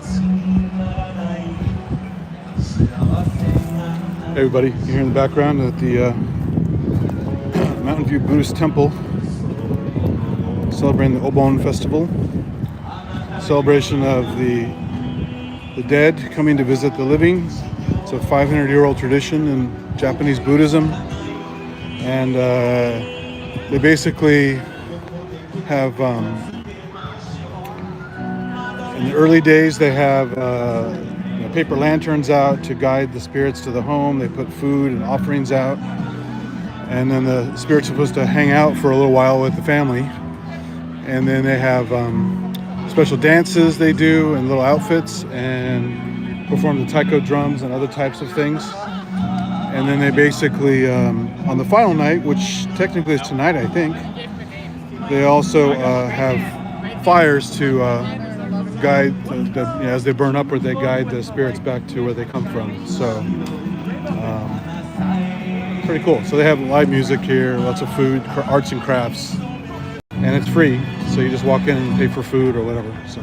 Hey everybody, you're here in the background at the Mtn.View Buddhist Temple, celebrating the Obon Festival, celebration of the dead coming to visit the living. It's a 500-year-old tradition in Japanese Buddhism, and they basically have, in the early days, they have paper lanterns out to guide the spirits to the home. They put food and offerings out, and then the spirit's supposed to hang out for a little while with the family. And then they have special dances they do and little outfits, and perform the taiko drums and other types of things. And then they basically, on the final night, which technically is tonight, I think, they also have fires to guide, as they burn upward, they guide the spirits back to where they come from. So, pretty cool. So they have live music here, lots of food, arts and crafts, and it's free. So you just walk in and pay for food or whatever. So,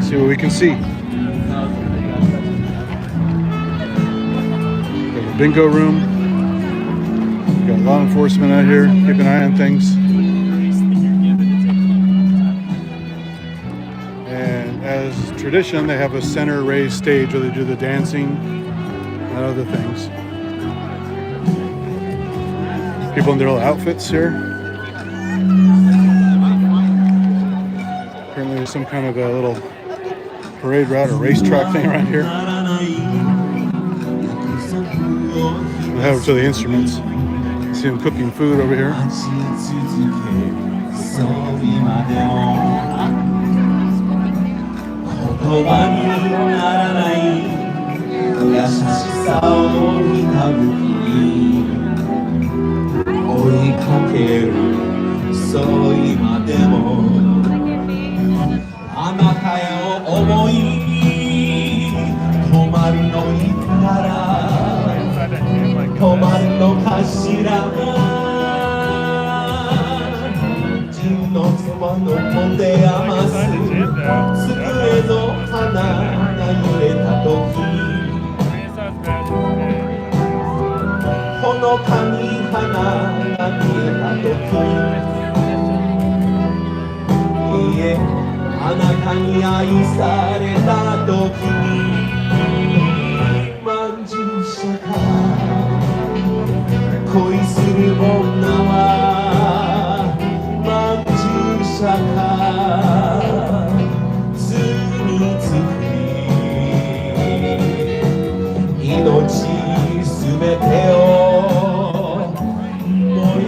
see what we can see. We have a bingo room. We got law enforcement out here, keep an eye on things. And as tradition, they have a center raised stage where they do the dancing and other things. People in their little outfits here. Apparently there's some kind of a little parade route or racetrack thing around here. We'll head over to the instruments. See them cooking food over here.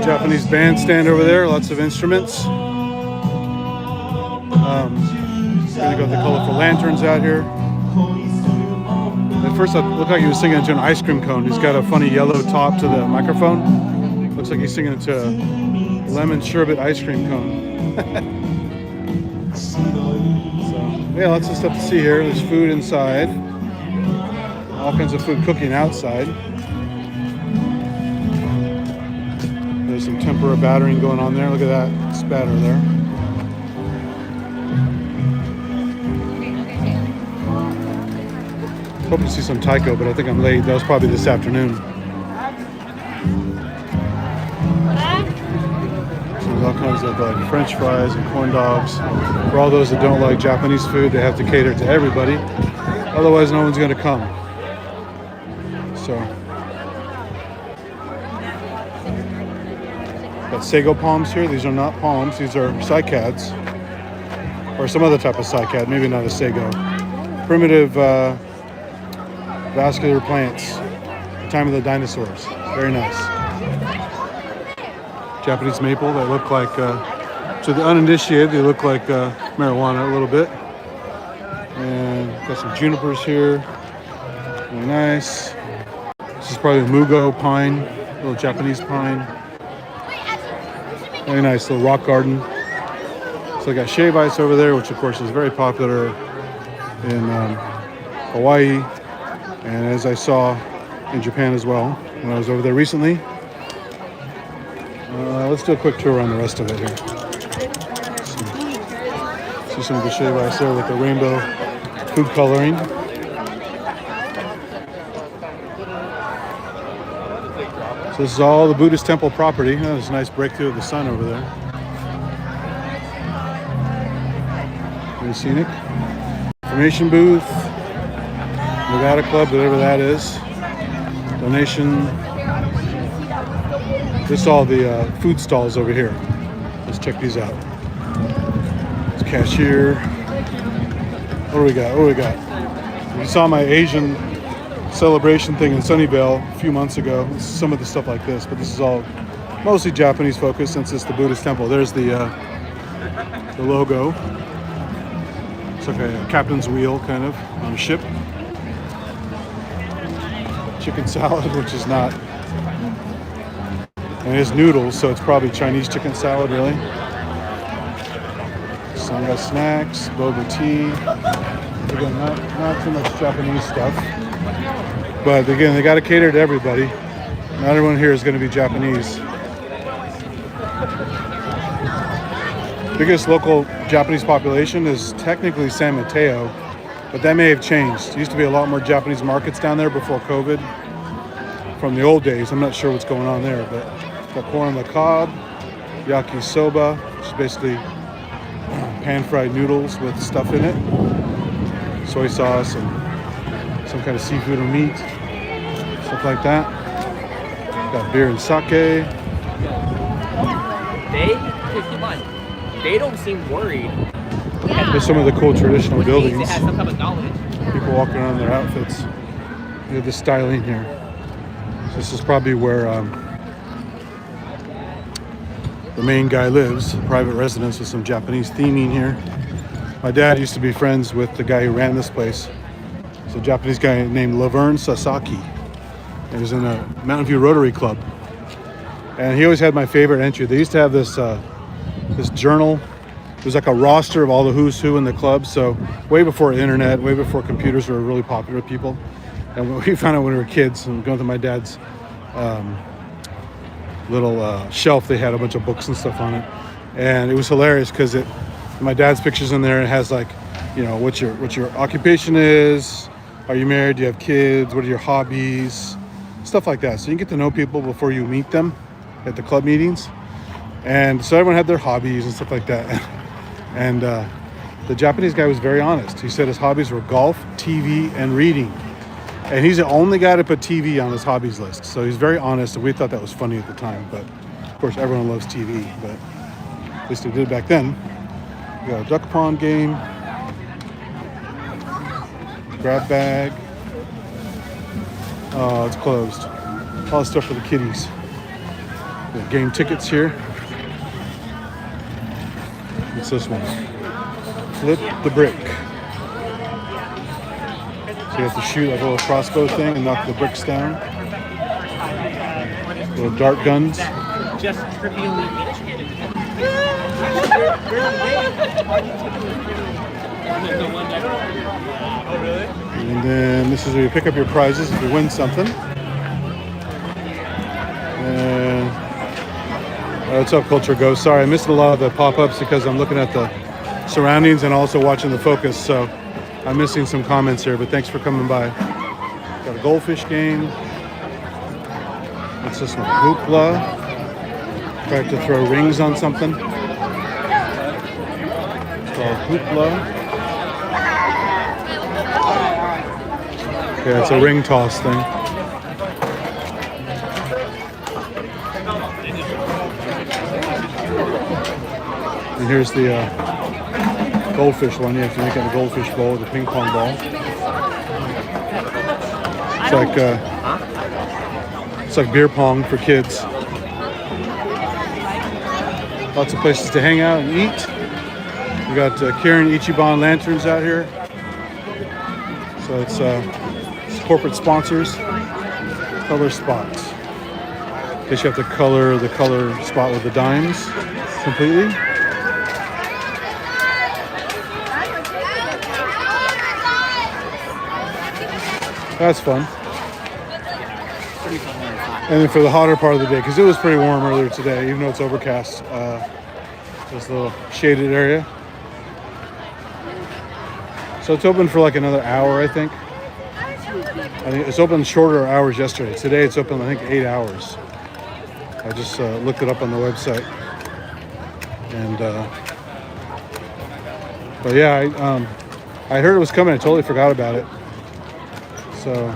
Japanese bandstand over there, lots of instruments. They got the colorful lanterns out here. At first, it looked like he was singing into an ice cream cone. He's got a funny yellow top to the microphone. Looks like he's singing into a lemon sherbet ice cream cone. So, yeah, lots of stuff to see here. There's food inside. All kinds of food cooking outside. There's some tempura battering going on there. Look at that spatter there. Hoping to see some taiko, but I think I'm late. That was probably this afternoon. So there's all kinds of like French fries and corn dogs. For all those that don't like Japanese food, they have to cater to everybody. Otherwise, no one's going to come. So, got sago palms here. These are not palms. These are cycads, or some other type of cycad. Maybe not a sago. Primitive vascular plants. The time of the dinosaurs. Very nice. Japanese maple that look like, to the uninitiated, they look like marijuana a little bit. And got some junipers here. Very nice. This is probably a mugo pine, a little Japanese pine. Very nice little rock garden. So I got shave ice over there, which of course is very popular in Hawaii, and as I saw in Japan as well when I was over there recently. Let's do a quick tour around the rest of it here. see some of the shade ice there with the rainbow food coloring. So this is all the Buddhist temple property. Oh, there's a nice breakthrough of the sun over there. Very scenic. Information booth. Nevada Club, whatever that is. Donation. This is all the food stalls over here. Let's check these out. It's cashier. What do we got? What do we got? You saw my Asian celebration thing in Sunnyvale a few months ago. Some of the stuff like this, but this is all mostly Japanese focused since it's the Buddhist temple. There's the logo. It's like a captain's wheel kind of on a ship. Chicken salad, which is not. And it's noodles, so it's probably Chinese chicken salad, really. Some got snacks, boba tea. Again, not too much Japanese stuff. But again, they got to cater to everybody. Not everyone here is going to be Japanese. Biggest local Japanese population is technically San Mateo, but that may have changed. There used to be a lot more Japanese markets down there before COVID. From the old days, I'm not sure what's going on there, but got corn on the cob, yakisoba, which is basically pan-fried noodles with stuff in it, soy sauce and some kind of seafood or meat, stuff like that. Got beer and sake. They don't seem worried. There's some of the cool traditional buildings. It has some type of knowledge. People walking around in their outfits. Look at the styling here. So this is probably where the main guy lives, private residence with some Japanese theming here. My dad used to be friends with the guy who ran this place. It's a Japanese guy named Laverne Sasaki. He was in a Mtn.View Rotary Club. And he always had my favorite entry. They used to have this this journal. It was like a roster of all the who's who in the club. So way before internet, way before computers were really popular with people. And we found out when we were kids, and going to my dad's little shelf, they had a bunch of books and stuff on it. And it was hilarious because my dad's pictures in there. It has like, you know, what your occupation is. Are you married? Do you have kids? What are your hobbies? Stuff like that. So you can get to know people before you meet them at the club meetings. And so everyone had their hobbies and stuff like that. And the Japanese guy was very honest. He said his hobbies were golf, TV, and reading. And he's the only guy to put TV on his hobbies list. So he's very honest, and we thought that was funny at the time. But of course, everyone loves TV, but at least they did back then. We got a duck pond game, grab bag. Oh, it's closed. All the stuff for the kiddies. We got game tickets here. What's this one? Flip the brick. So you have to shoot like a little crossbow thing and knock the bricks down. Little dart guns. Just trivially. And then this is where you pick up your prizes if you win something. And that's how culture goes. Sorry, I missed a lot of the pop-ups because I'm looking at the surroundings and also watching the focus. So I'm missing some comments here, but thanks for coming by. Got a goldfish game. What's this one? Hoopla. Try to throw rings on something. It's called Hoopla. Yeah, it's a ring toss thing. And here's the goldfish one. You have to make it a goldfish bowl with a ping pong ball. It's like beer pong for kids. Lots of places to hang out and eat. We got Kirin Ichiban lanterns out here. So it's corporate sponsors. Color spots. In case you have to color the color spot with the dimes completely. That's fun. And then for the hotter part of the day, because it was pretty warm earlier today, even though it's overcast, this little shaded area. So it's open for like another hour, I think. It's open shorter hours yesterday. Today it's open, I think, 8 hours. I just looked it up on the website. And but yeah, I heard it was coming. I totally forgot about it. So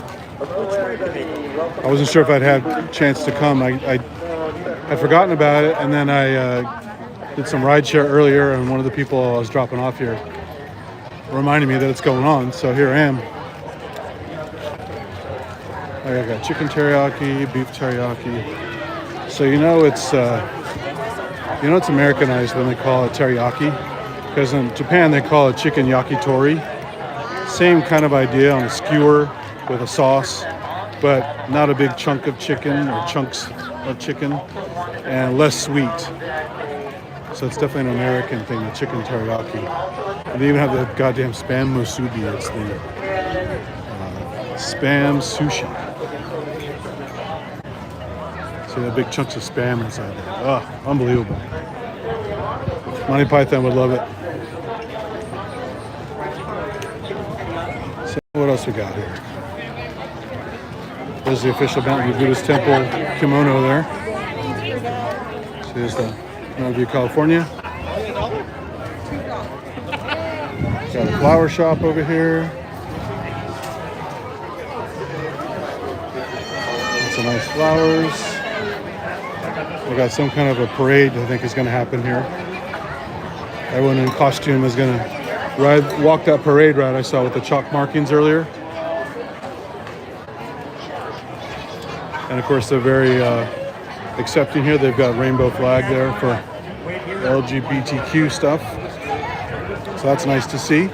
I wasn't sure if I'd had a chance to come. I had forgotten about it, and then I did some rideshare earlier, and one of the people I was dropping off here reminded me that it's going on. So here I am. I got chicken teriyaki, beef teriyaki. So it's Americanized when they call it teriyaki, because in Japan they call it chicken yakitori. Same kind of idea on a skewer with a sauce, but not a big chunk of chicken or chunks of chicken, and less sweet. So it's definitely an American thing, the chicken teriyaki. And they even have the goddamn spam musubi. It's the spam sushi. See the big chunks of spam inside there. Oh, unbelievable. Monty Python would love it. So what else we got here? There's the official Mtn.View Buddhist temple kimono there. So here's the Mtn.View, California. Got a flower shop over here. Some nice flowers. We got some kind of a parade I think is going to happen here. Everyone in costume is going to walk that parade route I saw with the chalk markings earlier. And of course they're very accepting here. They've got rainbow flag there for LGBTQ stuff. So that's nice to see.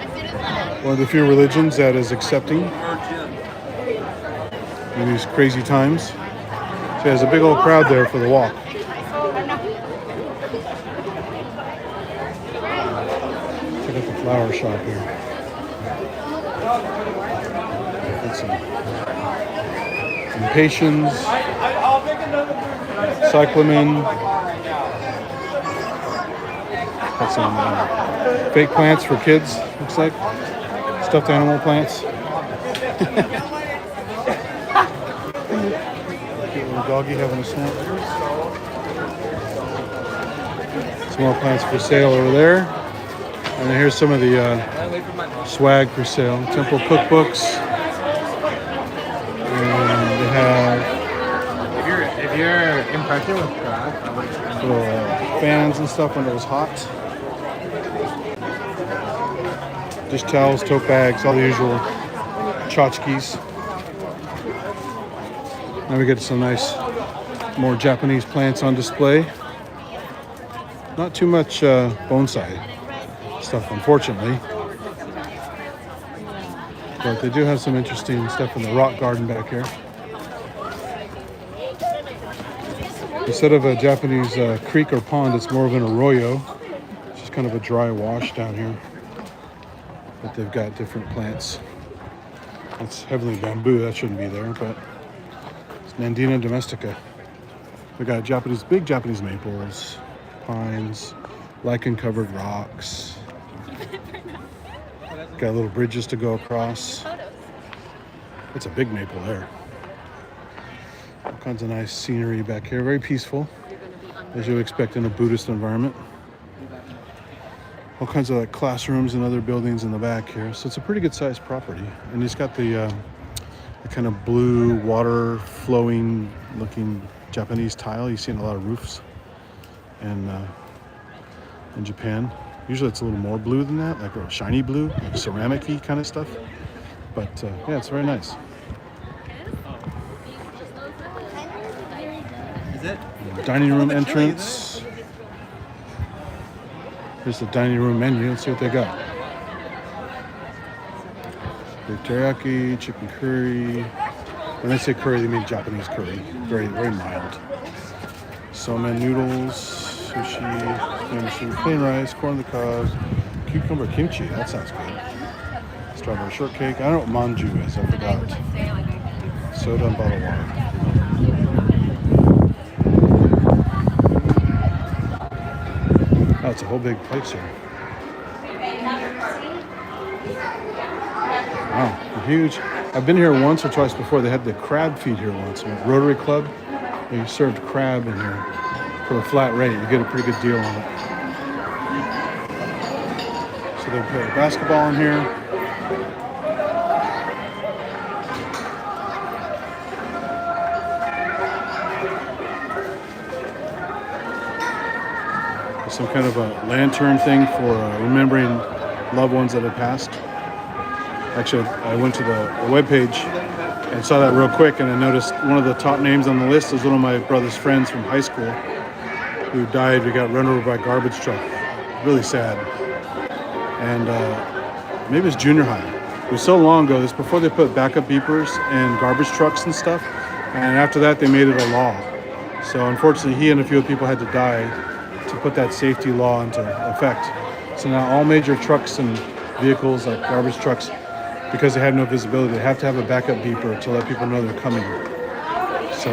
One of the few religions that is accepting in these crazy times. So there's a big old crowd there for the walk. Check out the flower shop here. Got some impatiens, cyclamen. Got some fake plants for kids, looks like. Stuffed animal plants. Cute little doggy having a snack. Some more plants for sale over there. And then here's some of the swag for sale. Temple cookbooks. And they have... If you're impressive with craft, little fans and stuff when it was hot. Dish towels, tote bags, all the usual tchotchkes. Now we get some nice, more Japanese plants on display. Not too much bonsai stuff, unfortunately. But they do have some interesting stuff in the rock garden back here. Instead of a Japanese creek or pond, it's more of an arroyo. It's just kind of a dry wash down here. But they've got different plants. It's heavily bamboo, that shouldn't be there, but it's Nandina domestica. We got big Japanese maples, pines, lichen-covered rocks. Got little bridges to go across. It's a big maple there. All kinds of nice scenery back here, very peaceful, as you would expect in a Buddhist environment. All kinds of like classrooms and other buildings in the back here. So it's a pretty good sized property. And it's got the kind of blue water flowing looking Japanese tile you see in a lot of roofs and in Japan. Usually it's a little more blue than that, like a shiny blue, like ceramic-y kind of stuff. But yeah, it's very nice. is it? Dining room entrance. Here's the dining room menu. Let's see what they got. Beef teriyaki, chicken curry. When they say curry, they mean Japanese curry. Very, very mild. Somen noodles, sushi, plain rice, corn on the cob, cucumber kimchi. That sounds good. Strawberry shortcake. I don't know what manju is. I forgot. Soda and bottled water. Oh, it's a whole big place here. Wow, they're huge. I've been here once or twice before. They had the crab feed here once. Rotary Club, they served crab in here for a flat rate. You get a pretty good deal on it. So they play basketball in here. There's some kind of a lantern thing for remembering loved ones that have passed. Actually, I went to the webpage and saw that real quick, and I noticed one of the top names on the list is one of my brother's friends from high school who died. We got run over by a garbage truck. Really sad. And maybe it's junior high. It was so long ago. This before they put backup beepers and garbage trucks and stuff. And after that, they made it a law. So unfortunately, he and a few other people had to die to put that safety law into effect. So now all major trucks and vehicles, like garbage trucks, because they have no visibility, they have to have a backup beeper to let people know they're coming. So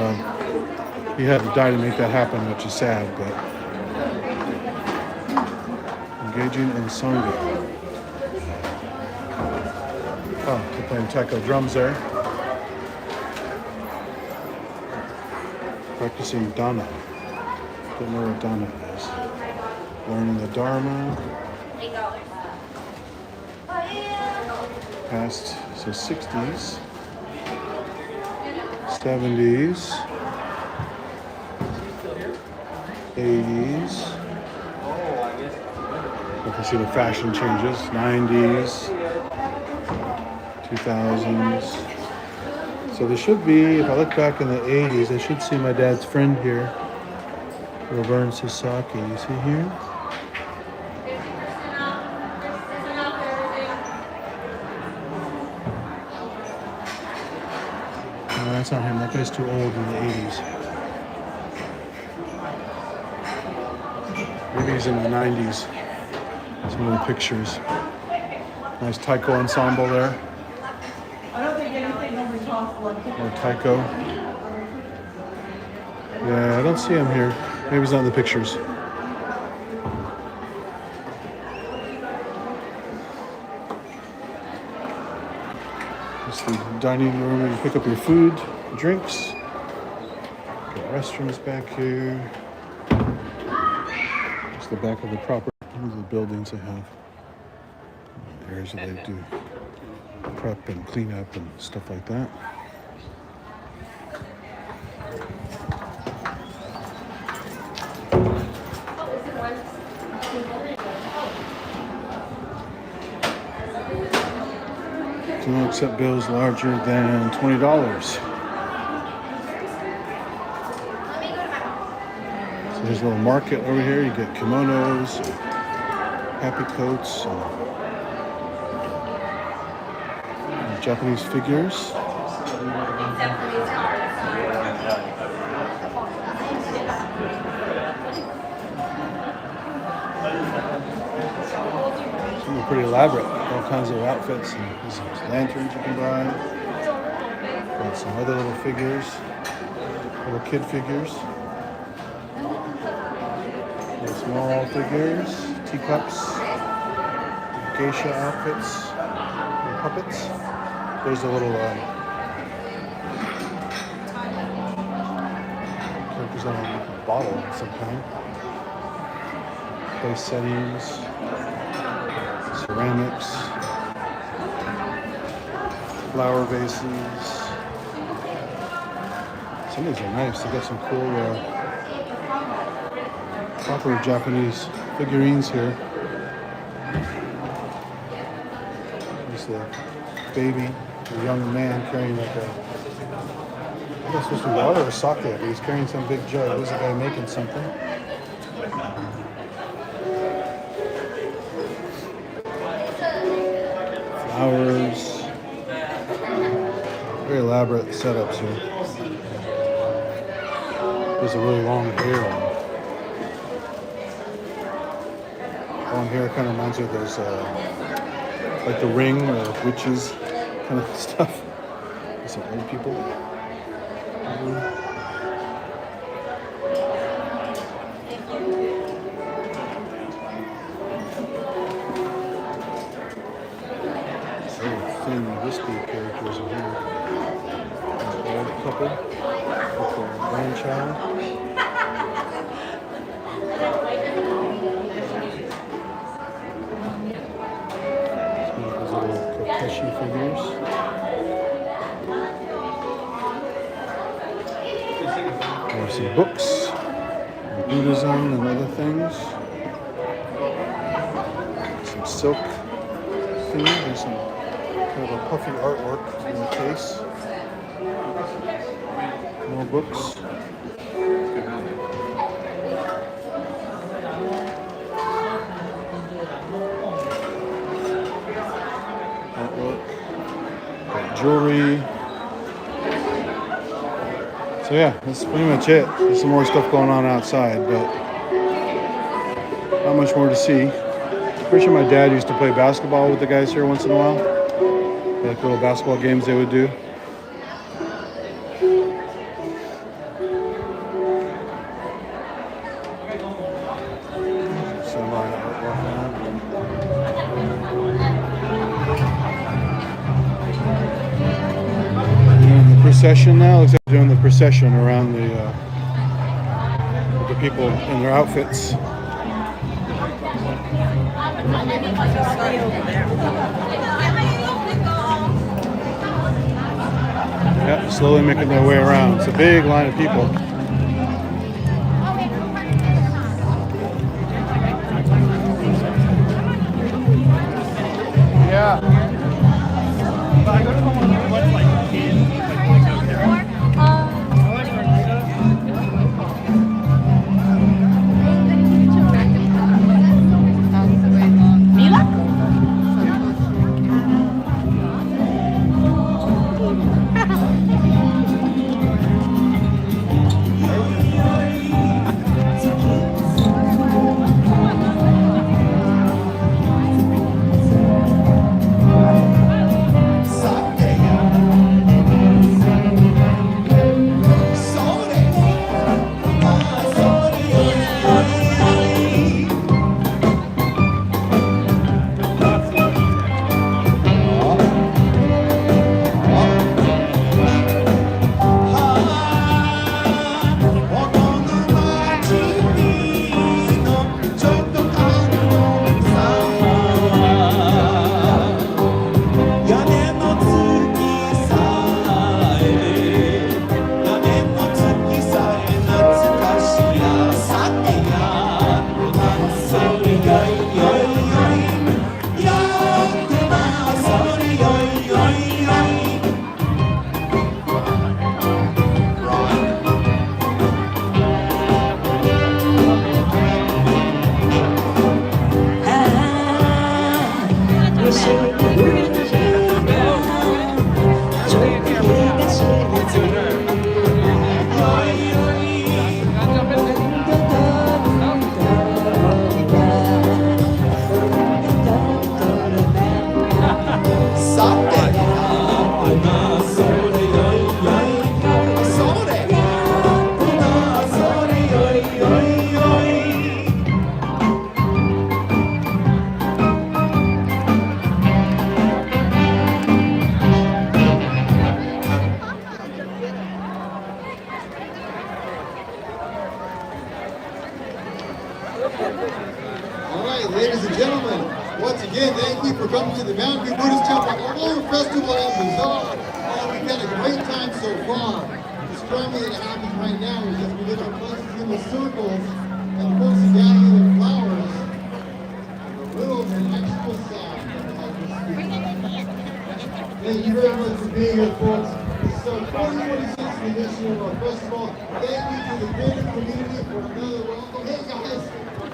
he had to die to make that happen, which is sad, but engaging in Sangha. Oh, they're playing taiko drums there. Practicing Dana. Don't know what Dana is. Learning the Dharma. Past, so 60s, 70s, 80s. You can see the fashion changes. 90s, 2000s. So there should be, if I look back in the 80s, I should see my dad's friend here, Laverne Sasaki. You see here? No, that's not him. That guy's too old in the 80s. Maybe he's in the 90s. Some of the pictures. Nice taiko ensemble there. More taiko. Yeah, I don't see him here. Maybe he's not in the pictures. It's the dining room where you pick up your food, drinks. Got restrooms back here. It's the back of the property. These are the buildings they have. Areas where they do prep and clean up and stuff like that. Do not accept bills larger than $20. So there's a little market over here. You get kimonos, happy coats, and Japanese figures. Some are pretty elaborate. All kinds of outfits and there's lanterns you can buy. Got some other little figures, little kid figures. Little small figures, teacups, geisha outfits, and puppets. There's a little characters on a bottle of some kind. Place settings, ceramics, flower vases. Some of these are nice. They got some cool proper Japanese figurines here. There's the baby, a young man carrying like a, I guess it's supposed to be water or sake, but he's carrying some big jug. There's a guy making something. Flowers. Very elaborate setups here. There's a really long hair one. Long hair kind of reminds me of those, like the Ring or witches kind of stuff. There's some old people. seen the whiskey characters in here. An old couple with their grandchild. Some of those little Kokeshi figures. There's some books, and Buddhism and other things. Some silk theme. There's some kind of a puffy artwork in the case. More books. Artwork. Got jewelry. So yeah, that's pretty much it. There's some more stuff going on outside, but not much more to see. Pretty sure my dad used to play basketball with the guys here once in a while. Like little basketball games they would do. Procession now. Looks like they're doing the procession around the with the people in their outfits. Yep, slowly making their way around. It's a big line of people. Yeah. Ladies and gentlemen, once again, thank you for coming to the Mtn.View Buddhist Temple Obon Festival and Bazaar. We've had a great time so far. The scrambling that happens right now is just we get our places in the circles and folks are gathering their flowers. A little extra sound as we speak. Thank you very much for being here, folks. This is our 2026th edition of our festival. Thank you to the greater community for another welcome. Hey guys!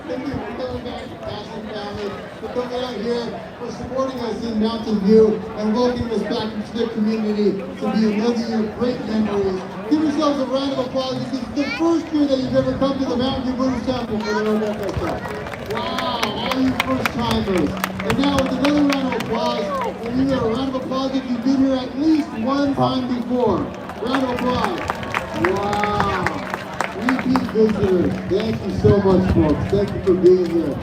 Thank you for coming back, Passion family, for coming out here, for supporting us in Mtn.View, and welcoming us back into the community to be another year of great memories. Give yourselves a round of applause. This is the first year that you've ever come to the Mtn.View Buddhist Temple for the Obon Festival. Wow, all you first timers. And now with another round of applause, and you get a round of applause if you've been here at least one time before. Round of applause. Wow. Repeat visitors, thank you so much, folks. Thank you for being here.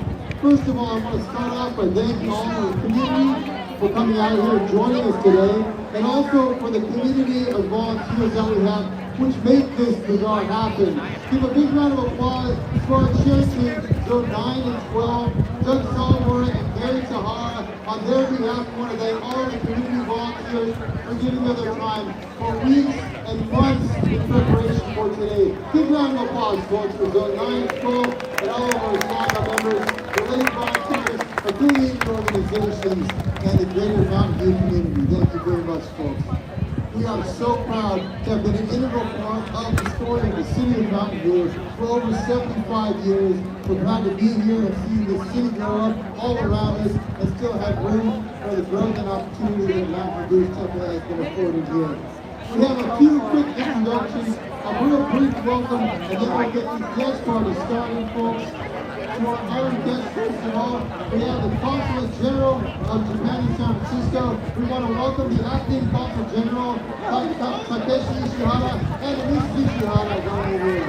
First of all, I want to start off by thanking all of the community for coming out here and joining us today, and also for the community of volunteers that we have, which make this bazaar happen. Give a big round of applause for our cheer teams, Zone 9 and 12, Doug Salmore and Gary Tahara. On their behalf, we want to thank all of the community volunteers for giving of their time for weeks and months in preparation for today. Big round of applause, folks, for Zone 9 and 12 and all of our SAGA members, related volunteers, affiliated organizations, and the greater Mountain View community. Thank you very much, folks. We are so proud to have been an integral part of the story of the city of Mountain View for over 75 years. We're proud to be here and see the city grow up all around us and still have room for the growth and opportunity that Mountain View's Temple has been afforded here. We have a few quick introductions, a real brief welcome, and then we'll get these guest parties started, folks. To our honored guests, first of all, we have the Consulate General of Japan in San Francisco. We want to welcome the Acting Consul General, Takeshi Ishihara, and Miss Ishihara down here.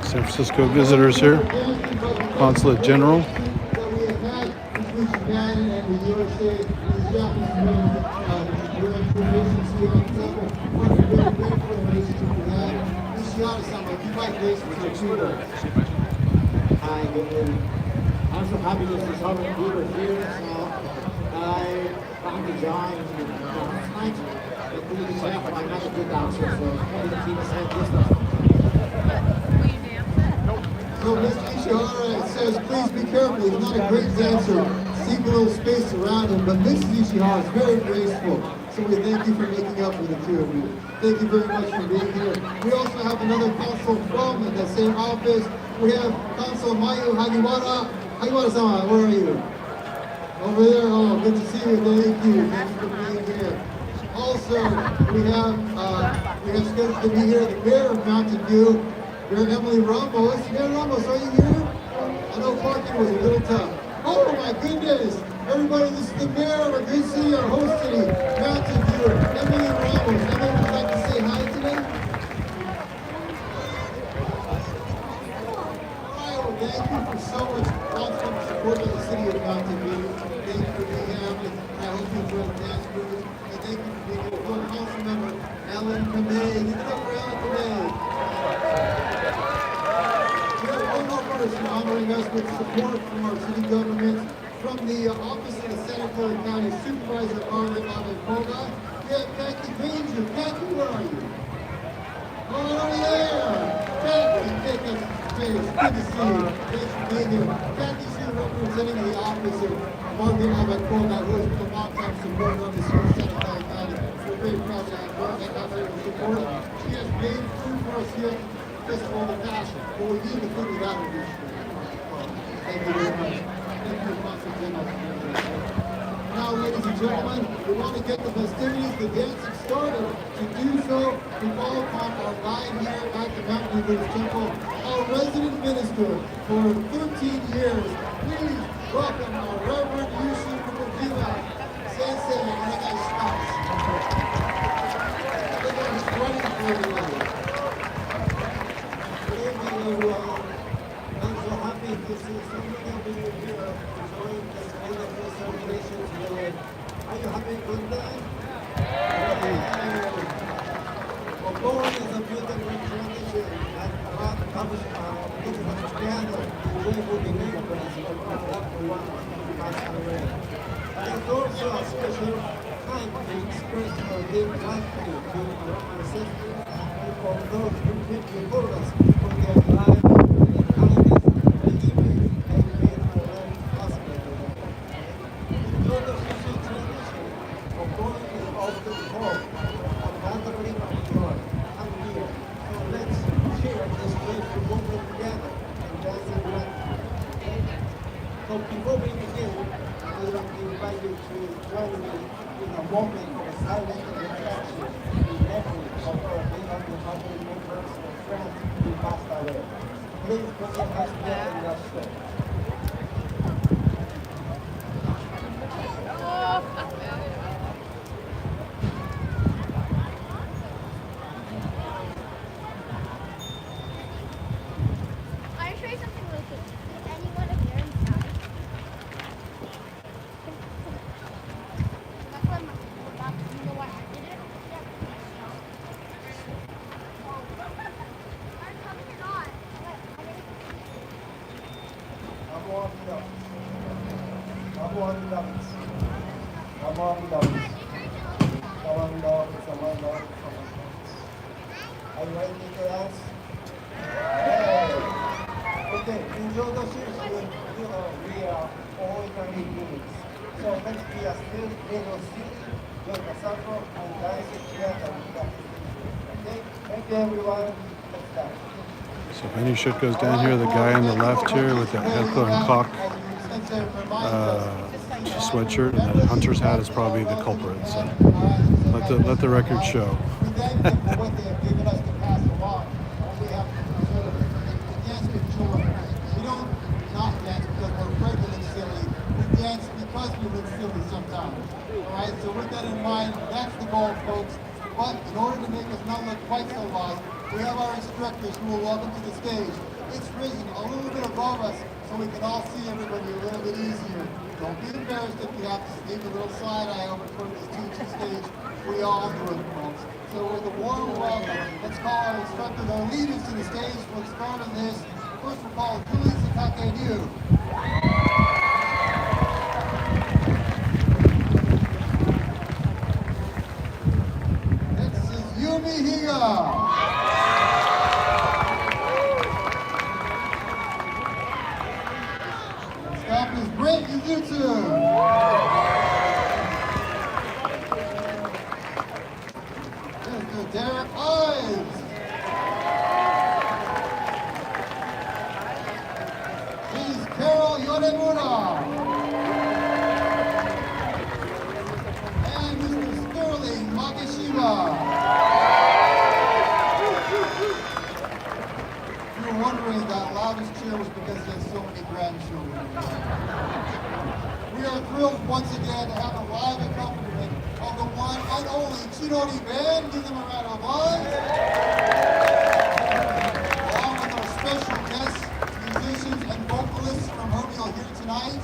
San Francisco visitors here. Consulate General. That we have had between Japan and the USA, these Japanese relations here at the table. What a very grateful relationship we have. Ishihara-sama, if you'd like this with your tutor. Hi, good evening. I'm so happy to see so many people here. So I want to join tonight. But please be careful, I'm not a good dancer, so I'm going to keep a safe distance. So Mr. Ishihara says, please be careful. He's not a great dancer. Keep a little space around him, but Mrs. Ishihara is very graceful. So we thank you for making up for the two of you. Thank you very much for being here. We also have another consul from the same office. We have Consul Mayu Hagiwara. Hagiwara-sama, where are you? Over there. Oh, good to see you. Thank you. Thank you for being here. Also, we have scheduled to be here the mayor of Mountain View, Mayor Emily Ramos. Mayor Ramos, are you here? I know parking was a little tough. Oh my goodness! Everybody, this is the mayor of a good city, our host city, Mountain View, Emily Ramos. Emily would like to say hi today. All right, well, thank you for so much constant support of the city of Mountain View. Thank you for being here. I hope you enjoyed the dance moves. And thank you for being here. One council member, Ellen Kamei. Give it up for Ellen Kamei. We have one more person honoring us with support from our city government. From the office of the Santa Clara County Supervisor, Arlen Abenkoga, we have Kathy Granger. Kathy, where are you? Oh, over there. Kathy, take us face. Good to see you. Thanks for being here. Kathy's here representing the office of Margaret Abenkoga, who has been a long-time supporter of the city of Santa Clara County. We're very proud to have her and have her support. She has made food for us here at the Festival of Passion. But we need the food without her this year. Thank you very much. Now, ladies and gentlemen, we want to get the festivities, the dancing started. To do so, we call upon our guide here at the Mountain View Buddhist Temple, our resident minister for 13 years. Please welcome our Reverend Yushin Kumakiwa Sensei Onegai Shimasu. Everyone's running for everybody. Good evening, everyone. I'm so happy to see so many of you here enjoying this wonderful celebration today. Are you having a good day? Obon is a beautiful tradition that brought people together in joyful remembrance of the loved one who passed away. It's also a special time to express our deep gratitude to our ancestors and for those who came before us for their lives. So before we begin, I would like to invite you to join me in a moment of silent reflection in memory of our beloved family members and friends who passed away. Please put your hands together and let's pray. Are you ready to dance? Hey. Okay, enjoy the shoes. We are all going units. So let's be a still little silly, join the circle, and dance together. Okay, thank you everyone. Let's dance. So if any shit goes down here, the guy on the left here with that heckler and cock sweatshirt and that hunter's hat is probably the culprit. So let the record show. We thank them for what they have given us to pass along. All we have to preserve it. To dance with joy. We don't not dance because we're regularly silly. We dance because we look silly sometimes. Alright, so with that in mind, that's the goal, folks. But in order to make us not look quite so lost, we have our instructors who will welcome to the stage. It's risen a little bit above us so we can all see everybody a little bit easier. Don't be embarrassed if you have to sneak a little side eye over toward this teaching stage. We all do it, folks. So with a warm welcome, let's call our instructors, our leaders to the stage for the start of this. First we'll call Julie Mtn.View. Next is Yumi Higa. Next up is Brent Yuzutsu. Derek Ives. This is Carol Yonemura. And Mr. Sterling Makishima. If you were wondering, that loudest cheer was because he has so many grandchildren. We are thrilled once again to have a live accompaniment of the one and only Chidori Band. Give them a round of applause. Along with our special guests, musicians and vocalists from Mobile here tonight.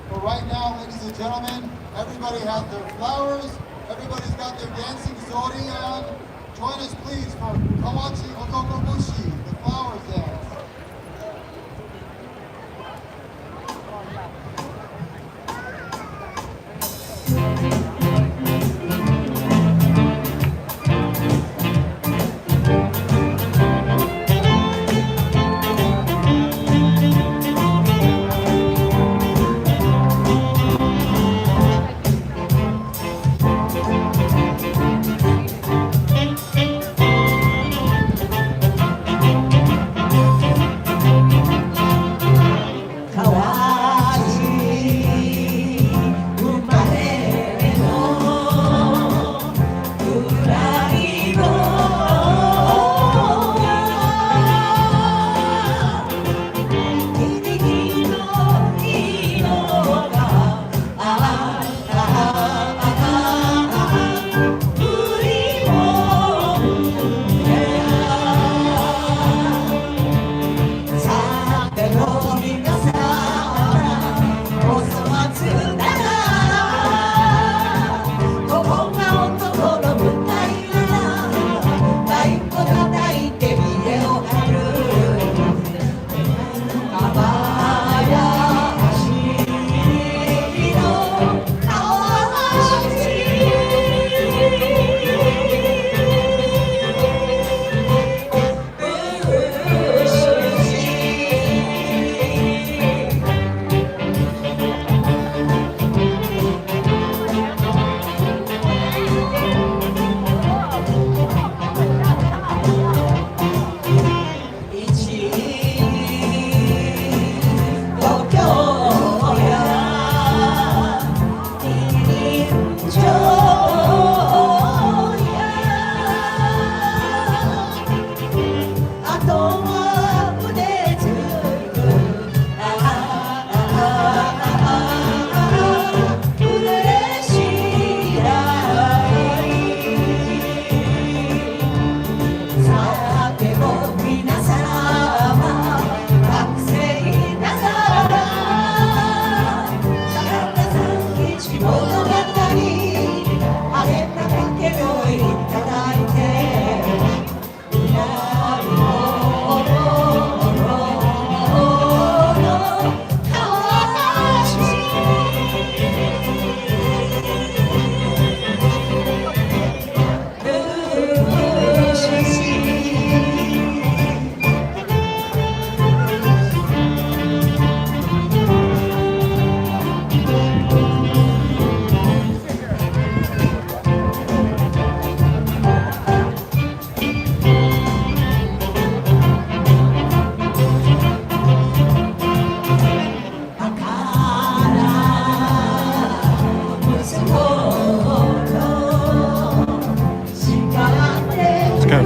But right now, ladies and gentlemen, everybody has their flowers, everybody's got their dancing zori on. Join us please for Kawachi Otokobushi, the flowers dance.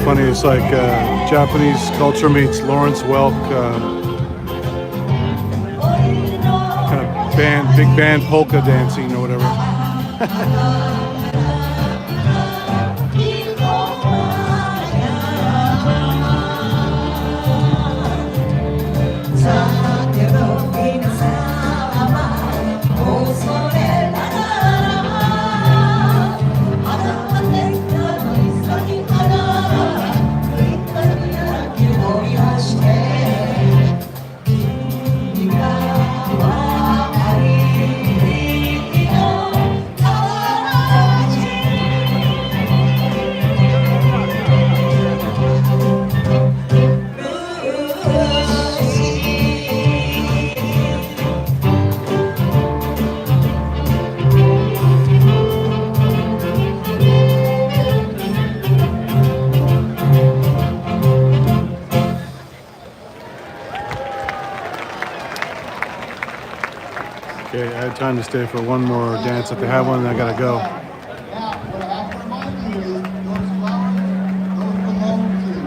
funny. It's like Japanese culture meets Lawrence Welk kind of big band polka dancing or whatever. Okay, I had time to stay for one more dance if they have one, and I gotta go. Now, what I have to remind you is those flowers, those belong to you.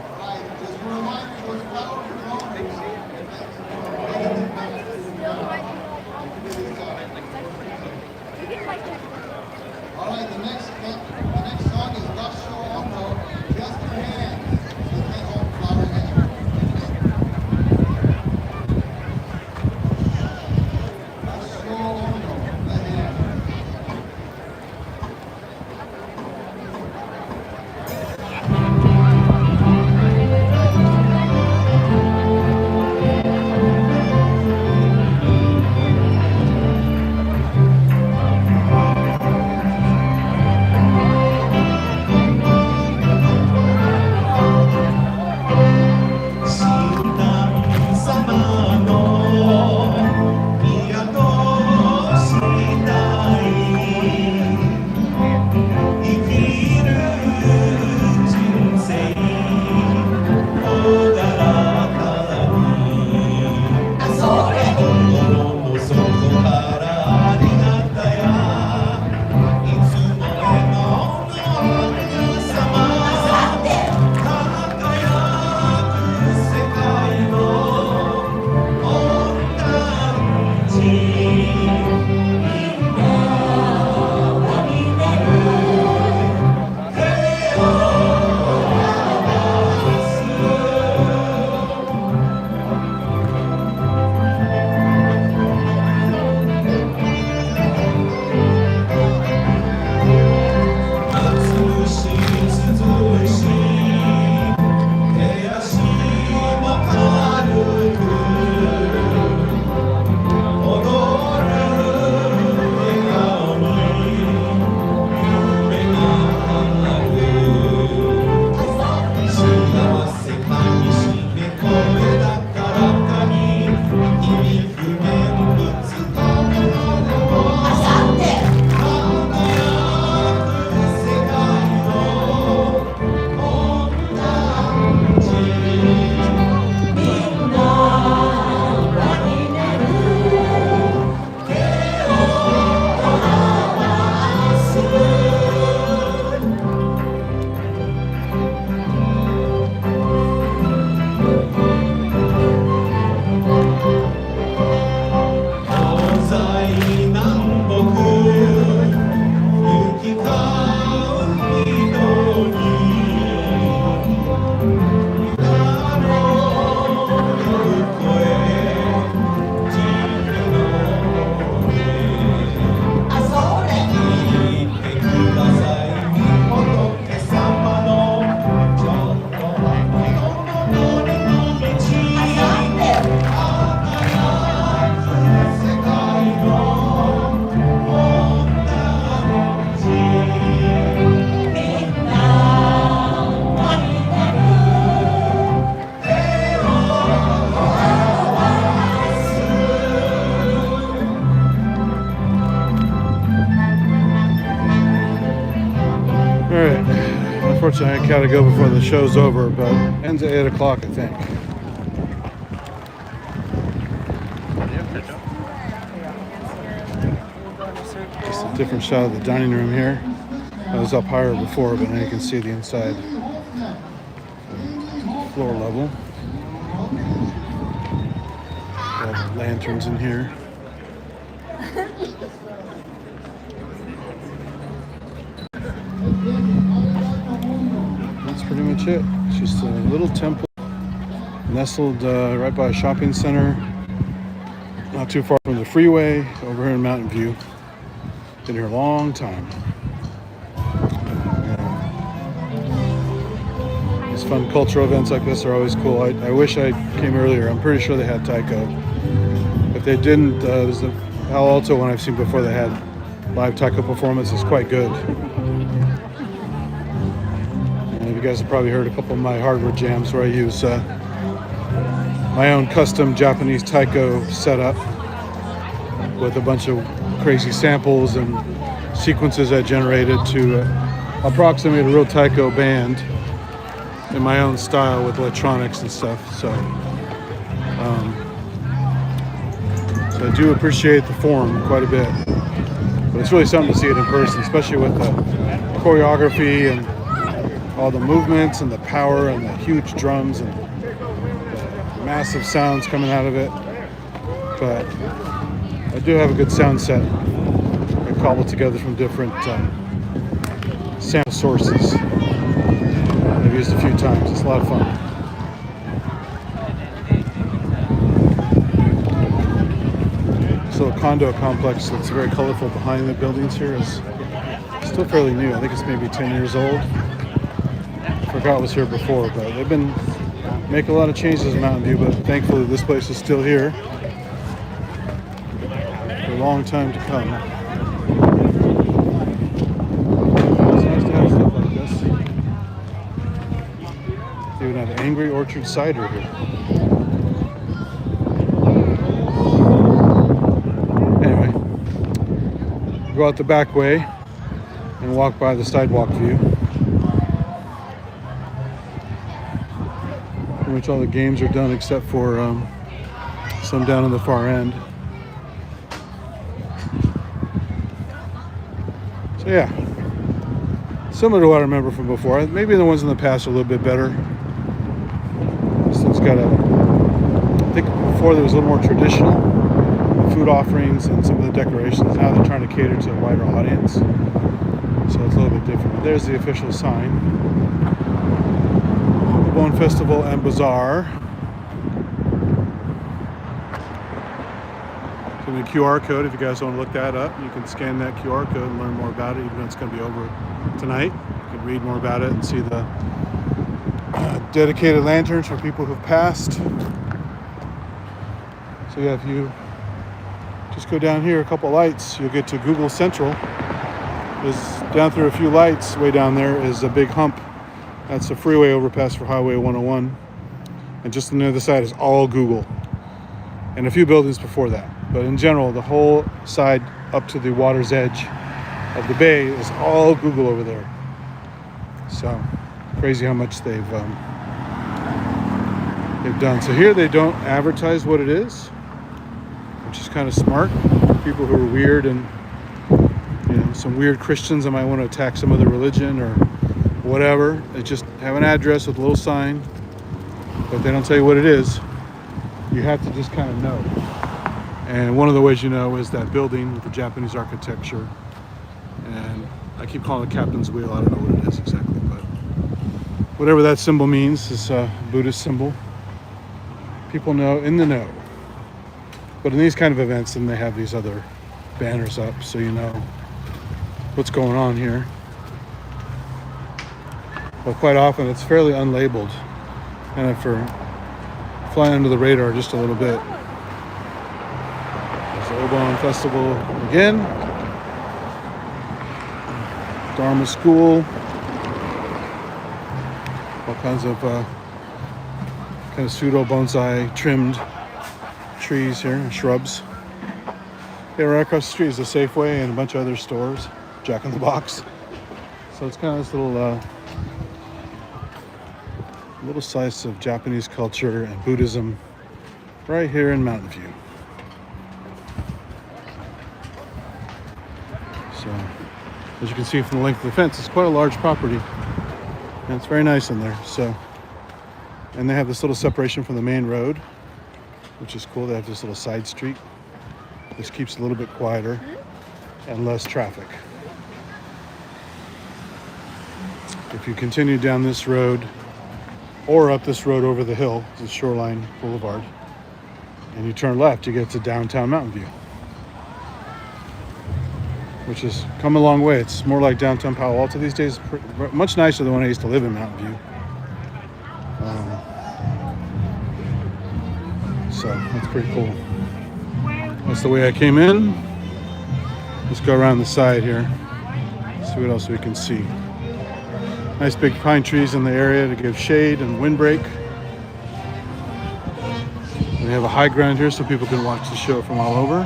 All right, just a reminder, those flowers belong to you. All right, the next song is Lasho Ono, Just Your Hands. You can't hold flower hands. Lasho Ono, the hand. Unfortunately, I gotta go before the show's over, but ends at 8 o'clock, I think. Different shot of the dining room here. I was up higher before, but now you can see the inside floor level. All the lanterns in here. That's pretty much it. It's just a little temple nestled right by a shopping center, not too far from the freeway, over here in Mountain View. Been here a long time. These fun cultural events like this are always cool. I wish I came earlier. I'm pretty sure they had taiko. If they didn't, there's the Palo Alto one I've seen before. They had live taiko performance. It's quite good. And you guys have probably heard a couple of my hardware jams where I use my own custom Japanese taiko setup with a bunch of crazy samples and sequences I generated to approximate a real taiko band in my own style with electronics and stuff. So I do appreciate the form quite a bit, but it's really something to see it in person, especially with the choreography and all the movements and the power and the huge drums and the massive sounds coming out of it. But I do have a good sound set I cobbled together from different sample sources. I've used a few times. It's a lot of fun. This little condo complex that's very colorful behind the buildings here is still fairly new. I think it's maybe 10 years old. I forgot it was here before, but they've been making a lot of changes in Mountain View, but thankfully this place is still here for a long time to come. It's nice to have stuff like this. They even have Angry Orchard cider here. Anyway, go out the back way and walk by the sidewalk view. Pretty much all the games are done except for some down on the far end. So yeah, similar to what I remember from before. Maybe the ones in the past are a little bit better. This one's got I think before there was a little more traditional food offerings and some of the decorations. Now they're trying to cater to a wider audience, so it's a little bit different. But there's the official sign. Obon Festival and Bazaar. So the QR code, if you guys want to look that up, you can scan that QR code and learn more about it, even though it's going to be over tonight. You can read more about it and see the dedicated lanterns for people who've passed. So yeah, if you just go down here a couple lights, you'll get to Google Central. There's down through a few lights, way down there is a big hump. That's the freeway overpass for Highway 101. And just on the other side is all Google. And a few buildings before that. But in general, the whole side up to the water's edge of the bay is all Google over there. So crazy how much they've done. So here they don't advertise what it is, which is kind of smart. People who are weird and, you know, some weird Christians that might want to attack some other religion or whatever. They just have an address with a little sign, but they don't tell you what it is. You have to just kind of know. And one of the ways you know is that building with the Japanese architecture. And I keep calling it Captain's Wheel. I don't know what it is exactly, but whatever that symbol means is a Buddhist symbol. People know, in the know. But in these kind of events, then they have these other banners up so you know what's going on here. But quite often it's fairly unlabeled, and if we're flying under the radar just a little bit. There's the Obon Festival again. Dharma School. All kinds of kind of pseudo bonsai trimmed trees here and shrubs. Yeah, right across the street is a Safeway and a bunch of other stores. Jack in the Box. So it's kind of this little slice of Japanese culture and Buddhism right here in Mountain View. So As you can see from the length of the fence, it's quite a large property. And it's very nice in there. So, and they have this little separation from the main road, which is cool. They have this little side street. This keeps it a little bit quieter and less traffic. If you continue down this road or up this road over the hill, the Shoreline Boulevard, and you turn left, you get to downtown Mountain View, which has come a long way. It's more like downtown Palo Alto these days. Much nicer than when I used to live in Mountain View. So that's pretty cool. That's the way I came in. Let's go around the side here. See what else we can see. Nice big pine trees in the area to give shade and windbreak. And they have a high ground here so people can watch the show from all over.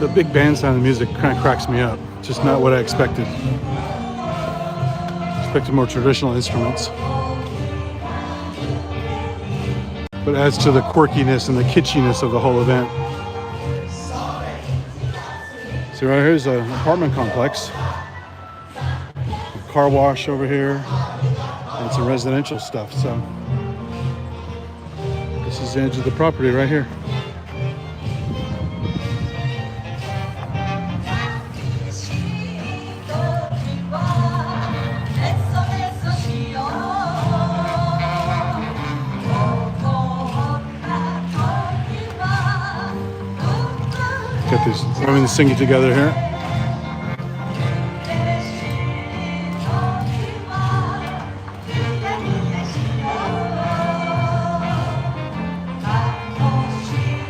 The big band sound of music kind of cracks me up. It's just not what I expected. Expected more traditional instruments. But adds to the quirkiness and the kitschiness of the whole event. So right here's an apartment complex. A car wash over here. And some residential stuff. So this is the edge of the property right here. Got these women singing together here.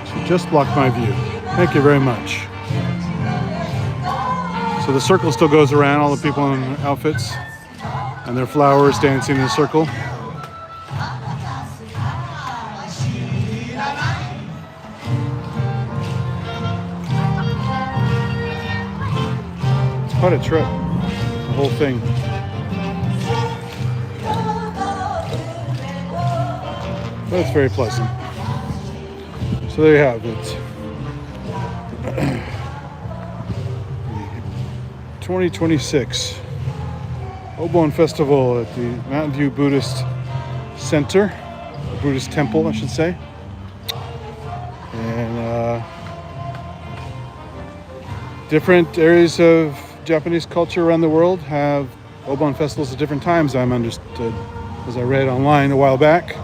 She just blocked my view. Thank you very much. So the circle still goes around, all the people in outfits and their flowers dancing in a circle. Quite a trip, the whole thing. But it's very pleasant. So there you have it. 2026 Obon Festival at the Mountain View Buddhist Center, Buddhist Temple, I should say. And different areas of Japanese culture around the world have Obon festivals at different times, I'm understood, as I read online a while back.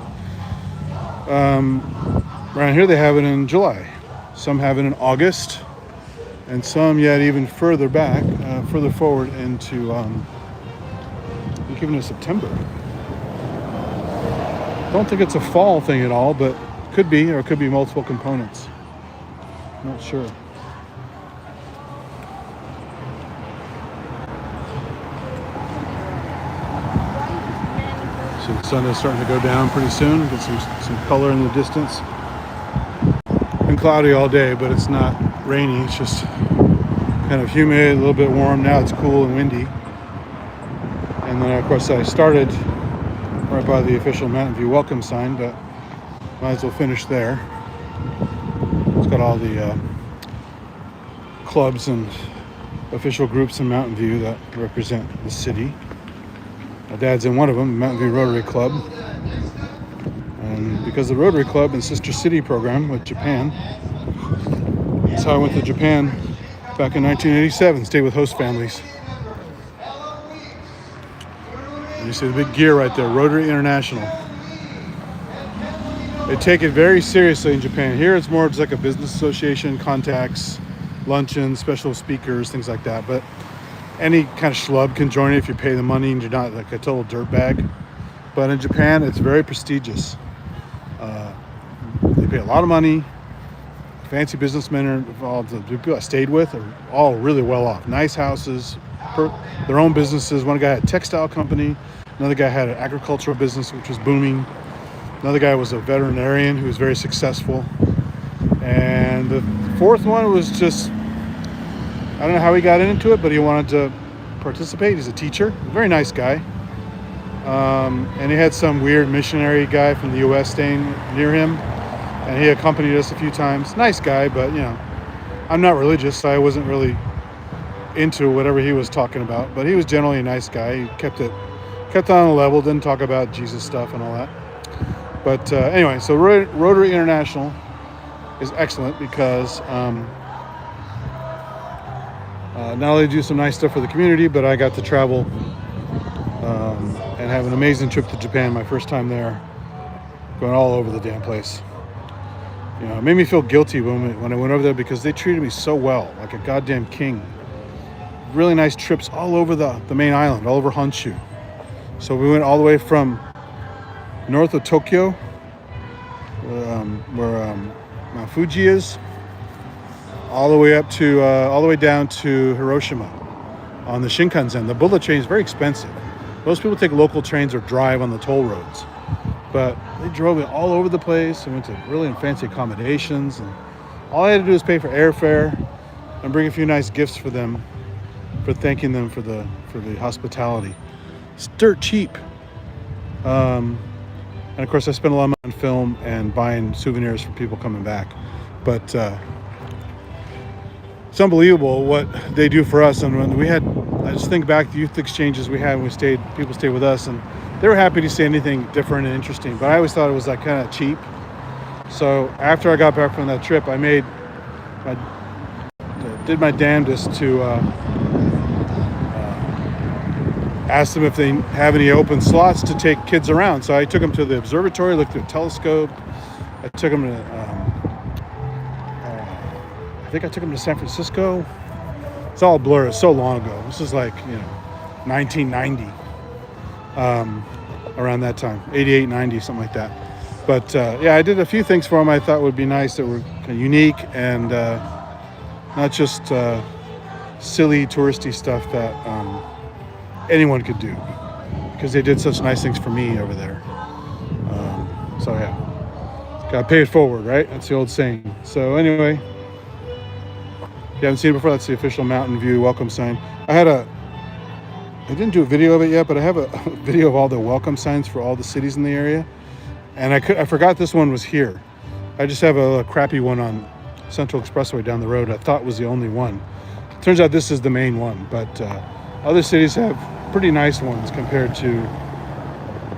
Around here they have it in July. Some have it in August, and some yet even further back, further forward into even September. Don't think it's a fall thing at all, but could be, or it could be multiple components. Not sure. So the sun is starting to go down pretty soon. Get some color in the distance. Been cloudy all day, but it's not rainy. It's just kind of humid, a little bit warm. Now it's cool and windy. And then of course I started right by the official Mountain View welcome sign, but might as well finish there. It's got all the clubs and official groups in Mountain View that represent the city. My dad's in one of them, the Mountain View Rotary Club. And because the Rotary Club and Sister City program with Japan, that's how I went to Japan back in 1987, stayed with host families. And you see the big gear right there, Rotary International. They take it very seriously in Japan. Here it's more just like a business association, contacts, luncheons, special speakers, things like that. But any kind of schlub can join it if you pay the money and you're not like a total dirtbag. But in Japan, it's very prestigious. They pay a lot of money. Fancy businessmen are involved. The people I stayed with are all really well off. Nice houses, their own businesses. One guy had a textile company. Another guy had an agricultural business, which was booming. Another guy was a veterinarian who was very successful. And the fourth one was just, I don't know how he got into it, but he wanted to participate. He's a teacher, very nice guy. And he had some weird missionary guy from the U.S. staying near him, and he accompanied us a few times. Nice guy, but I'm not religious, so I wasn't really into whatever he was talking about. But he was generally a nice guy. He kept on a level, didn't talk about Jesus stuff and all that. But anyway, so Rotary International is excellent because not only do some nice stuff for the community, but I got to travel and have an amazing trip to Japan, my first time there, going all over the damn place. It made me feel guilty when I went over there because they treated me so well, like a goddamn king. Really nice trips all over the main island, all over Honshu. So we went all the way from north of Tokyo, where Mount Fuji is, all the way down to Hiroshima on the Shinkansen. The bullet train is very expensive. Most people take local trains or drive on the toll roads, but they drove me all over the place. I went to really fancy accommodations, and all I had to do was pay for airfare and bring a few nice gifts for them, for thanking them for the hospitality. It's dirt cheap. And of course, I spent a lot of money on film and buying souvenirs for people coming back. But it's unbelievable what they do for us. And when I just think back to youth exchanges we had when people stayed with us, and they were happy to see anything different and interesting. But I always thought it was like kind of cheap. So after I got back from that trip, I did my damnedest to ask them if they have any open slots to take kids around. So I took them to the observatory, looked through a telescope. I took them to, I think I took them to San Francisco. It's all a blur. It's so long ago. This is like, 1990, around that time, 88, 90, something like that. But I did a few things for them I thought would be nice that were kind of unique and not just silly touristy stuff that anyone could do, because they did such nice things for me over there. Gotta pay it forward, right? That's the old saying. So anyway, if you haven't seen it before, that's the official Mtn.View welcome sign. I didn't do a video of it yet, but I have a video of all the welcome signs for all the cities in the area, and I forgot this one was here. I just have a crappy one on Central Expressway down the road. I thought was the only one. Turns out this is the main one, but other cities have pretty nice ones compared to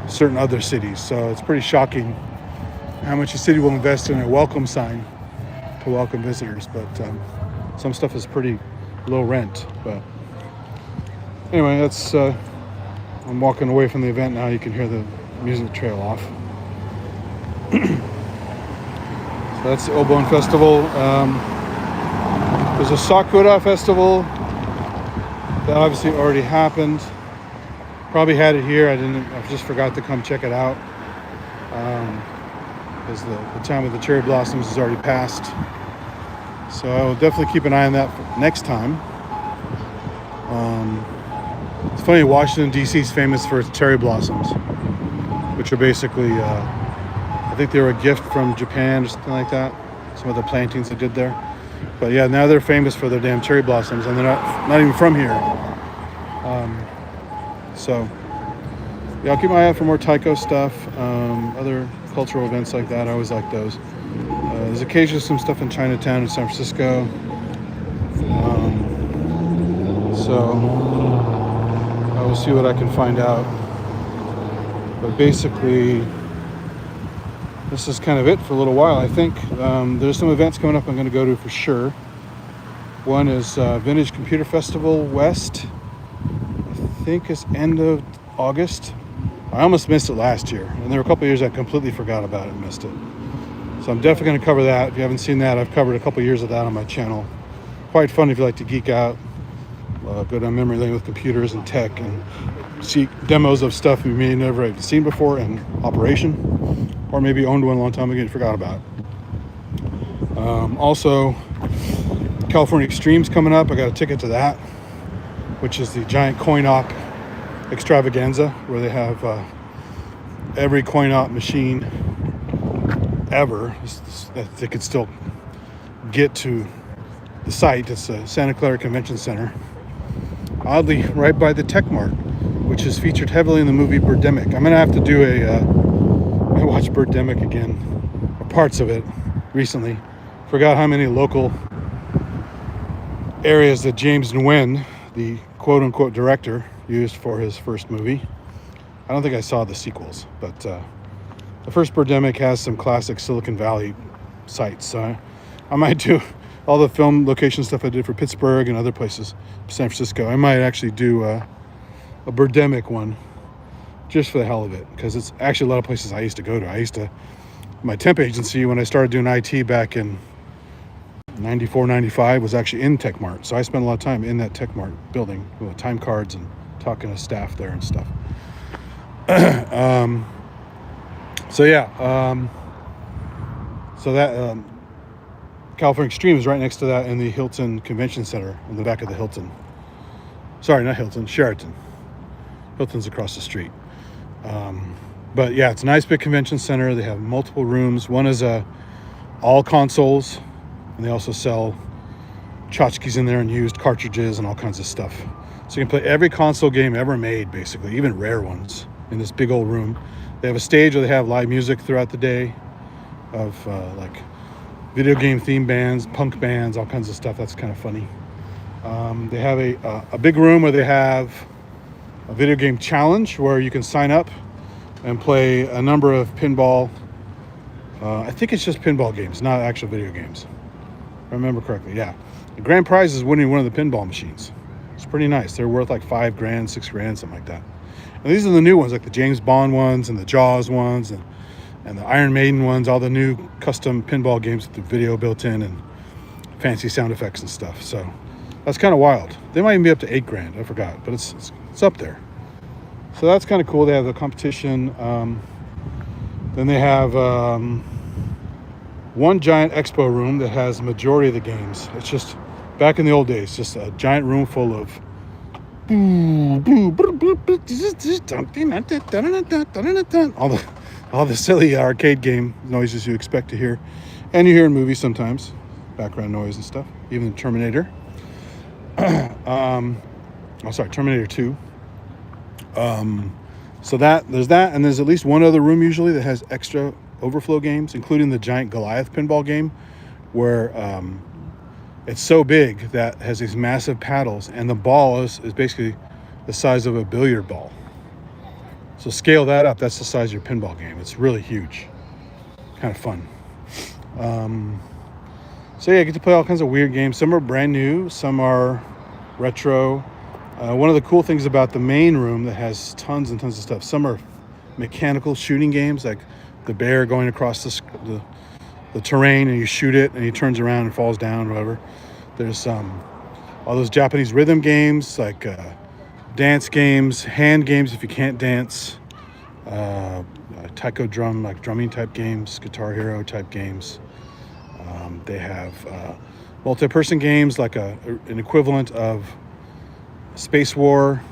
certain other cities. So it's pretty shocking how much a city will invest in a welcome sign to welcome visitors. But some stuff is pretty low rent. But anyway, that's I'm walking away from the event now. You can hear the music trail off. So that's the Obon Festival. There's a Sakura Festival that obviously already happened. Probably had it here. I just forgot to come check it out. Because the time of the cherry blossoms is already passed. So I will definitely keep an eye on that for next time. It's funny, Washington, D.C. is famous for its cherry blossoms, which are basically, I think they were a gift from Japan or something like that. Some of the plantings they did there. But yeah, now they're famous for their damn cherry blossoms, and they're not even from here. So yeah, I'll keep my eye out for more Taiko stuff, other cultural events like that. I always like those. There's occasionally some stuff in Chinatown in San Francisco. So I will see what I can find out. But basically, this is kind of it for a little while, I think. There's some events coming up I'm going to go to for sure. One is Vintage Computer Festival West. I think it's end of August. I almost missed it last year, and there were a couple of years I completely forgot about it and missed it. So I'm definitely going to cover that. If you haven't seen that, I've covered a couple of years of that on my channel. Quite fun if you like to geek out, go down memory lane with computers and tech, and see demos of stuff you may never have seen before in operation, or maybe owned one a long time ago and forgot about. Also, California Extreme's coming up. I got a ticket to that, which is the giant coin-op extravaganza, where they have every coin-op machine ever that they could still get to the site. It's the Santa Clara Convention Center. oddly right by the Tech Mart, which is featured heavily in the movie Birdemic. I'm gonna have to do I watched Birdemic again, or parts of it, recently. Forgot how many local areas that James Nguyen, the quote-unquote director, used for his first movie. I don't think I saw the sequels, but the first Birdemic has some classic Silicon Valley sites. So I might do all the film location stuff I did for Pittsburgh and other places, San Francisco. I might actually do a Birdemic one just for the hell of it, because it's actually a lot of places I used to go to. My temp agency, when I started doing IT back in 94, 95, was actually in Tech Mart. So I spent a lot of time in that Tech Mart building with time cards and talking to staff there and stuff. So that California Extreme is right next to that in the Hilton Convention Center, in the back of the Hilton. Sorry, not Hilton, Sheraton. Hilton's across the street. But yeah, it's a nice big convention center. They have multiple rooms. One is all consoles, and they also sell tchotchkes in there and used cartridges and all kinds of stuff. So you can play every console game ever made, basically, even rare ones, in this big old room. They have a stage where they have live music throughout the day of like video game theme bands, punk bands, all kinds of stuff. That's kind of funny. They have a big room where they have a video game challenge where you can sign up and play a number of pinball. I think it's just pinball games, not actual video games. If I remember correctly, yeah. The grand prize is winning one of the pinball machines. It's pretty nice. They're worth like $5,000, $6,000, something like that. And these are the new ones, like the James Bond ones and the Jaws ones and the Iron Maiden ones, all the new custom pinball games with the video built in and fancy sound effects and stuff. So that's kind of wild. They might even be up to $8,000. I forgot, but it's up there. So that's kind of cool. They have the competition. Then they have one giant expo room that has the majority of the games. It's just back in the old days, just a giant room full of all the silly arcade game noises you expect to hear, and you hear in movies sometimes, background noise and stuff. Even Terminator. Terminator 2. So there's that, and there's at least one other room usually that has extra overflow games, including the giant Goliath pinball game, where it's so big that it has these massive paddles, and the ball is basically the size of a billiard ball. So scale that up, that's the size of your pinball game. It's really huge. Kind of fun. So yeah, I get to play all kinds of weird games. Some are brand new, some are retro. One of the cool things about the main room that has tons and tons of stuff, some are mechanical shooting games, like the bear going across the terrain and you shoot it and he turns around and falls down or whatever. There's all those Japanese rhythm games, like dance games, hand games if you can't dance, taiko drum, like drumming type games, Guitar Hero type games. They have multi-person games, like an equivalent of Space War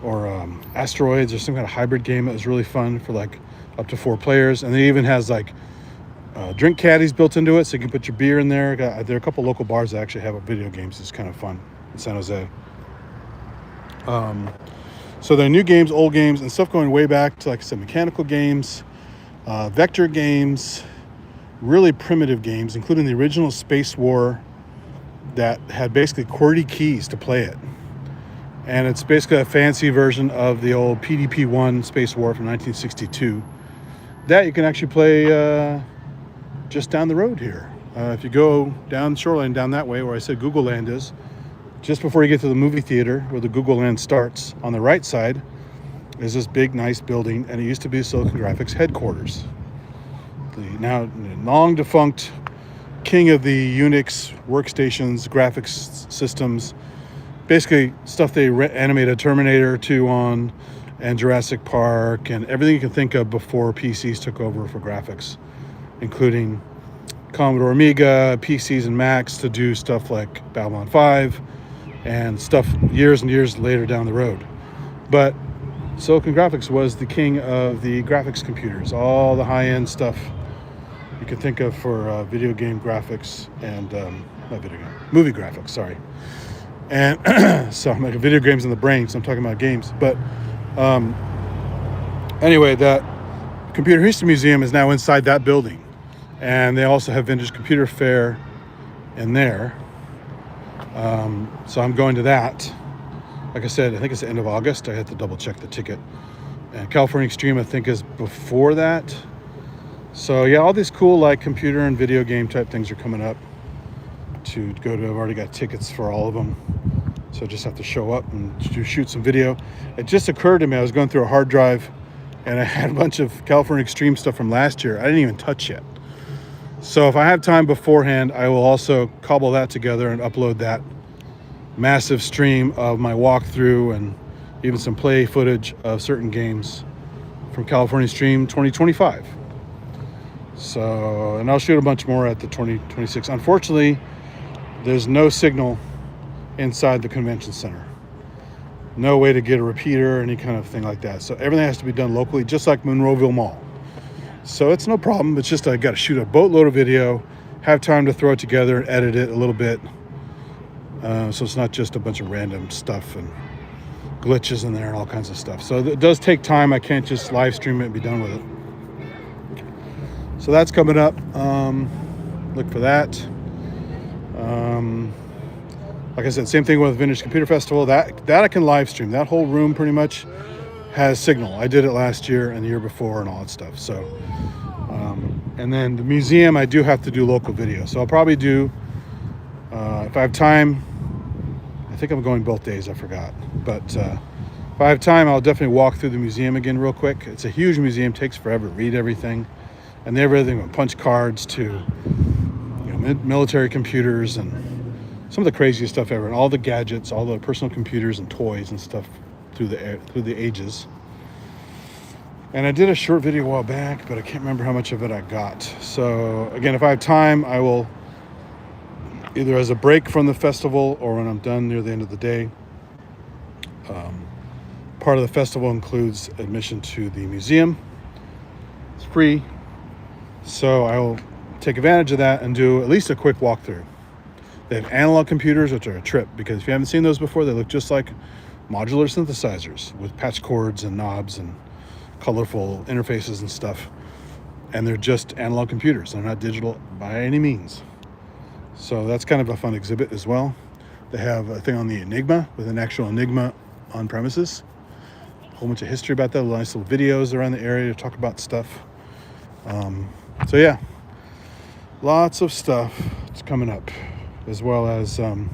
or Asteroids, or some kind of hybrid game that was really fun for like up to 4 players. And it even has like drink caddies built into it, so you can put your beer in there. There are a couple local bars that actually have video games. It's kind of fun in San Jose. So there are new games, old games, and stuff going way back to, like I said, mechanical games, vector games, really primitive games, including the original Space War that had basically QWERTY keys to play it. And it's basically a fancy version of the old PDP-1 Space War from 1962. That you can actually play just down the road here. If you go down the shoreline, down that way where I said Google Land is, just before you get to the movie theater where the Google Land starts, on the right side is this big, nice building, and it used to be Silicon Graphics headquarters. The now long defunct king of the Unix workstations, graphics systems, basically stuff they animated Terminator 2 on, and Jurassic Park, and everything you can think of before PCs took over for graphics, including Commodore Amiga, PCs and Macs to do stuff like Babylon 5 and stuff years and years later down the road. But Silicon Graphics was the king of the graphics computers, all the high-end stuff you could think of for video game graphics and not video game, movie graphics, sorry. And so I'm like, video games in the brain, so I'm talking about games. But anyway, that Computer History Museum is now inside that building. And they also have Vintage Computer Fair in there. So I'm going to that. Like I said, I think it's the end of August. I have to double check the ticket. And California Extreme, I think, is before that. So yeah, all these cool like computer and video game type things are coming up to go to. I've already got tickets for all of them. So I just have to show up and shoot some video. It just occurred to me, I was going through a hard drive and I had a bunch of California Extreme stuff from last year I didn't even touch yet. So if I have time beforehand, I will also cobble that together and upload that massive stream of my walkthrough and even some play footage of certain games from California Stream 2025. So, and I'll shoot a bunch more at the 2026. Unfortunately, there's no signal inside the convention center. No way to get a repeater or any kind of thing like that. So everything has to be done locally, just like Monroeville Mall. So it's no problem. It's just I got to shoot a boatload of video, have time to throw it together and edit it a little bit. So it's not just a bunch of random stuff and glitches in there and all kinds of stuff. So it does take time. I can't just live stream it and be done with it. So that's coming up. Look for that. Like I said, same thing with Vintage Computer Festival. That I can live stream. That whole room pretty much has signal. I did it last year and the year before and all that stuff. So, and then the museum, I do have to do local video. So I'll probably do, if I have time, I think I'm going both days, I forgot. But if I have time, I'll definitely walk through the museum again real quick. It's a huge museum, takes forever to read everything. And they have everything from punch cards to military computers and some of the craziest stuff ever, and all the gadgets, all the personal computers and toys and stuff through the ages. And I did a short video a while back, but I can't remember how much of it I got. So again, if I have time, I will either as a break from the festival or when I'm done near the end of the day. Part of the festival includes admission to the museum. It's free. So I will take advantage of that and do at least a quick walkthrough. They have analog computers, which are a trip, because if you haven't seen those before, they look just like modular synthesizers with patch cords and knobs and colorful interfaces and stuff. And they're just analog computers. They're not digital by any means. So that's kind of a fun exhibit as well. They have a thing on the Enigma with an actual Enigma on premises. A whole bunch of history about that, nice little videos around the area to talk about stuff. So yeah, lots of stuff that's coming up, as well as some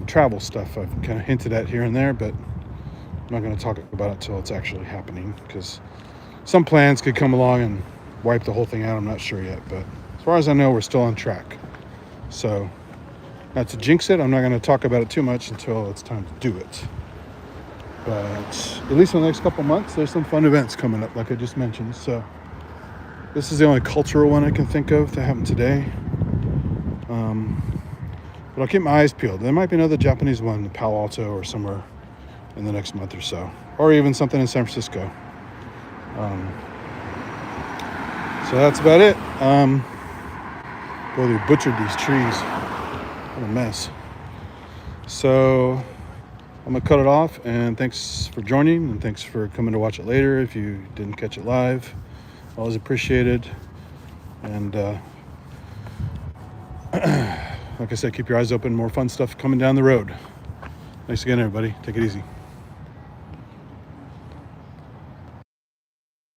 travel stuff I've kind of hinted at here and there, but I'm not going to talk about it until it's actually happening, because some plans could come along and wipe the whole thing out. I'm not sure yet, but as far as I know, we're still on track. So not to jinx it, I'm not going to talk about it too much until it's time to do it. But at least in the next couple months, there's some fun events coming up, like I just mentioned. So this is the only cultural one I can think of that happened today. But I'll keep my eyes peeled. There might be another Japanese one in Palo Alto or somewhere in the next month or so. Or even something in San Francisco. So that's about it. Boy, they butchered these trees. What a mess. So I'm going to cut it off. And thanks for joining. And thanks for coming to watch it later if you didn't catch it live. Always appreciated. And like I said, keep your eyes open. More fun stuff coming down the road. Thanks again, everybody. Take it easy.